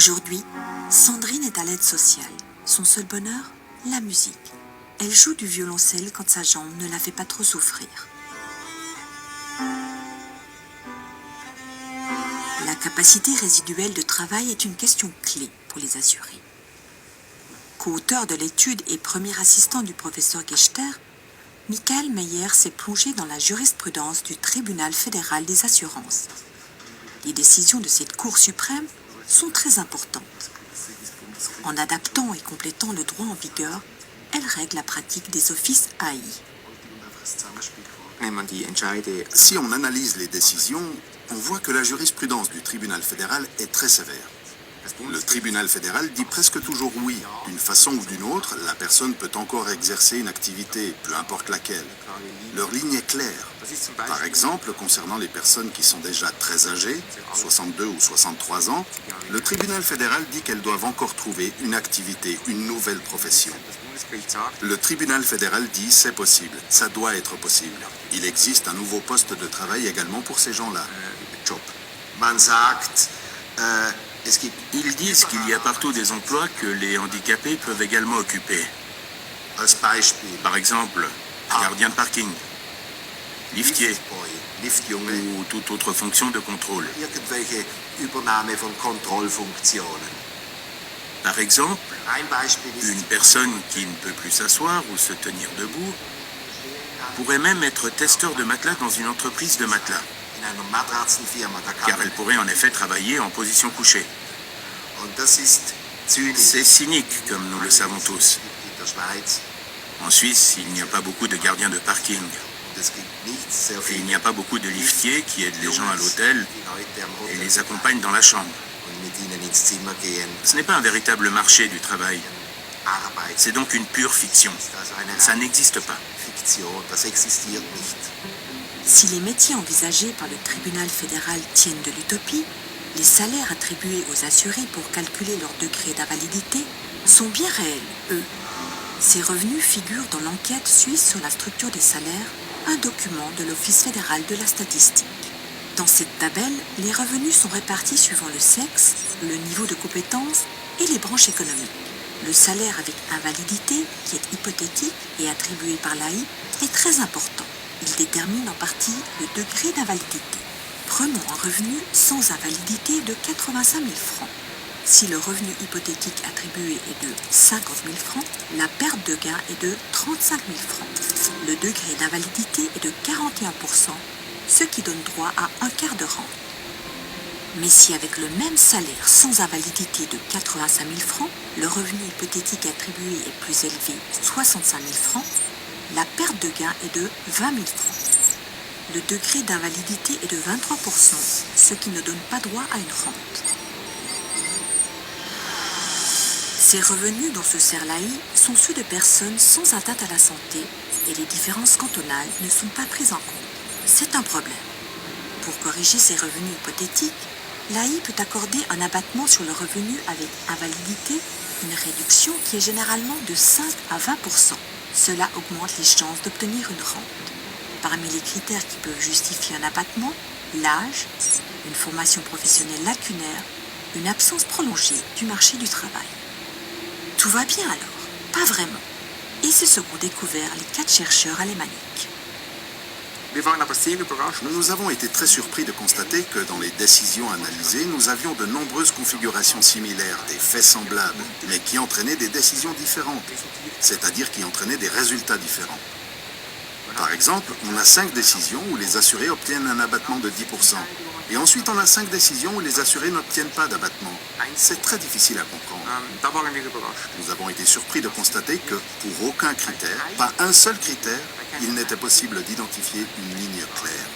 Aujourd'hui, Sandrine est à l'aide sociale. Son seul bonheur, la musique. Elle joue du violoncelle quand sa jambe ne la fait pas trop souffrir. La capacité résiduelle de travail est une question clé pour les assurés. Co-auteur de l'étude et premier assistant du professeur Gechter, Michael Meyer s'est plongé dans la jurisprudence du Tribunal fédéral des assurances. Les décisions de cette Cour suprême sont très importantes. En adaptant et complétant le droit en vigueur, elle règle la pratique des offices AI. Si on analyse les décisions, on voit que la jurisprudence du tribunal fédéral est très sévère. Le tribunal fédéral dit presque toujours oui. D'une façon ou d'une autre, la personne peut encore exercer une activité, peu importe laquelle. Leur ligne est claire. Par exemple, concernant les personnes qui sont déjà très âgées, 62 ou 63 ans, le tribunal fédéral dit qu'elles doivent encore trouver une activité, une nouvelle profession. Le tribunal fédéral dit c'est possible, ça doit être possible. Il existe un nouveau poste de travail également pour ces gens-là. Ils disent qu'il y a partout des emplois que les handicapés peuvent également occuper. Par exemple, gardien de parking, liftier ou toute autre fonction de contrôle. Par exemple, une personne qui ne peut plus s'asseoir ou se tenir debout pourrait même être testeur de matelas dans une entreprise de matelas, car elle pourrait en effet travailler en position couchée. C'est cynique, comme nous le savons tous. En Suisse, il n'y a pas beaucoup de gardiens de parking. Et il n'y a pas beaucoup de liftiers qui aident les gens à l'hôtel et les accompagnent dans la chambre. Ce n'est pas un véritable marché du travail. C'est donc une pure fiction. Ça n'existe pas. Si les métiers envisagés par le tribunal fédéral tiennent de l'utopie, les salaires attribués aux assurés pour calculer leur degré d'invalidité sont bien réels, eux. Ces revenus figurent dans l'enquête suisse sur la structure des salaires, un document de l'Office fédéral de la statistique. Dans cette tabelle, les revenus sont répartis suivant le sexe, le niveau de compétence et les branches économiques. Le salaire avec invalidité, qui est hypothétique et attribué par l'AI, est très important. Il détermine en partie le degré d'invalidité. Prenons un revenu sans invalidité de 85 000 francs. Si le revenu hypothétique attribué est de 50 000 francs, la perte de gain est de 35 000 francs. Le degré d'invalidité est de 41%, ce qui donne droit à un quart de rente. Mais si avec le même salaire sans invalidité de 85 000 francs, le revenu hypothétique attribué est plus élevé, 65 000 francs, la perte de gain est de 20 000 francs. Le degré d'invalidité est de 23%, ce qui ne donne pas droit à une rente. Ces revenus dont se sert l'AI sont ceux de personnes sans atteinte à la santé et les différences cantonales ne sont pas prises en compte. C'est un problème. Pour corriger ces revenus hypothétiques, l'AI peut accorder un abattement sur le revenu avec invalidité, une réduction qui est généralement de 5 à 20%. Cela augmente les chances d'obtenir une rente. Parmi les critères qui peuvent justifier un abattement, l'âge, une formation professionnelle lacunaire, une absence prolongée du marché du travail. Tout va bien alors? Pas vraiment. Et c'est ce qu'ont découvert les 4 chercheurs alémaniques. Nous avons été très surpris de constater que dans les décisions analysées, nous avions de nombreuses configurations similaires, des faits semblables, mais qui entraînaient des décisions différentes, c'est-à-dire qui entraînaient des résultats différents. Par exemple, on a 5 décisions où les assurés obtiennent un abattement de 10%. Et ensuite, on a 5 décisions où les assurés n'obtiennent pas d'abattement. C'est très difficile à comprendre. Nous avons été surpris de constater que, pour aucun critère, pas un seul critère, il n'était possible d'identifier une ligne claire.